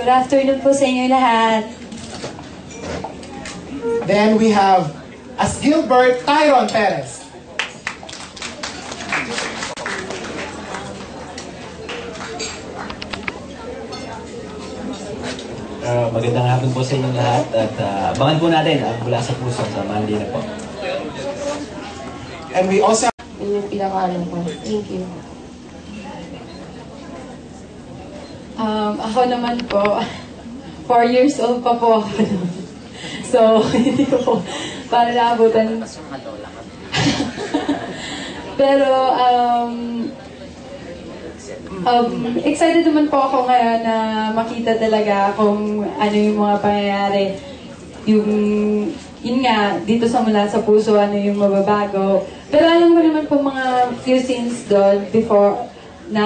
Good afternoon po sa inyo lahat. Then we have as Gilbert Tyron Perez. Magandang hapon po sa inyo lahat at abangan po natin ang Mula sa Puso sa Monday na po. And we also Yun yung pinakaano ko. Thank you. Ako naman po, 4 years old pa po ako. So, hindi ko po para naabutan. Pero, excited naman po ako ngayon na makita talaga kung ano yung mga pangyayari. Yun nga, dito sa Mula sa Puso, ano yung mababago. Pero alam ko naman po mga few scenes doon before na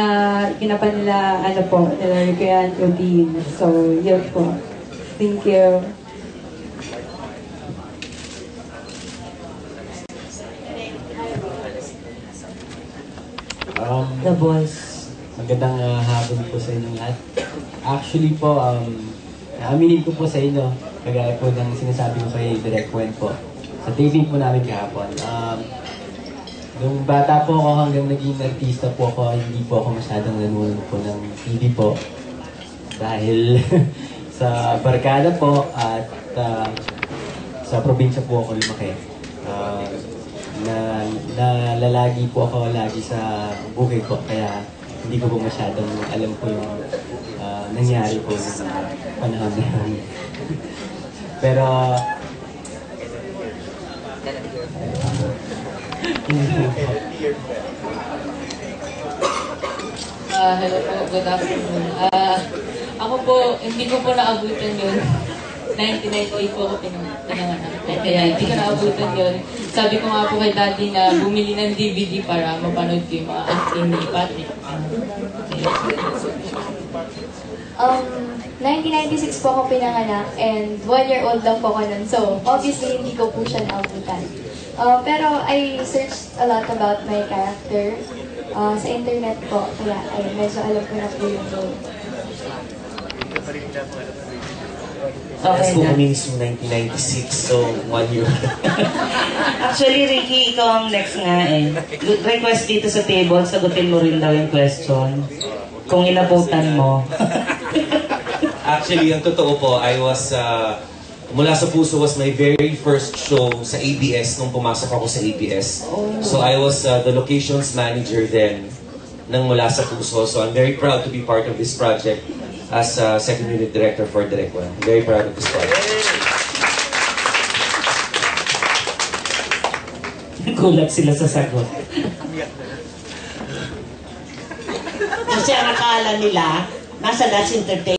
ginapan nila, ano po, nila Ricky and Odin. So, yun po. Thank you. The Voice. Magandang hapon po sa inyo lahat. Actually po, aminin ko po sa inyo, kagaya po ng sinasabi ko kay Direk Gwen po, sa taping po namin kahapon. Nung bata po ako hanggang naging artista po ako, hindi po ako masyadong nanonood po ng TV po. Dahil sa barkada po at sa probinsya po ako lumaki. Nalalagi po ako lagi sa bukid po, kaya hindi ko po masyadong alam po yung nangyari po sa panahon na yun. Pero Hello po, good afternoon. Ako po, hindi ko po naabutan yun. 1998 po ako pinanganak. Kaya hindi ko naabutan yun. Sabi ko nga po kay Daddy na bumili ng DVD para mapanood ko yung mga acting ni Patrick. 1996 po ako pinanganak and 1-year-old lang po ako nun. So, obviously, hindi ko po siya naabutan. Pero I searched a lot about my character sa internet po. Kaya ay, medyo alam ko na po yung role. Okay na. Means 1996, so 1 year. Actually, Ricky, ikaw ang next nga eh. Request dito sa table, sagutin mo rin daw yung question. Kung inabutan mo. Actually, ang totoo po, I was, Mula sa Puso was my very first show sa ABS nung pumasok ako sa ABS. So I was the locations manager then ng Mula sa Puso. So I'm very proud to be part of this project as second unit director for Direk Gwen. I'm very proud of this project. Gulat sila sa sagot. Kasi ang akala nila, nasa Dutch Entertainment.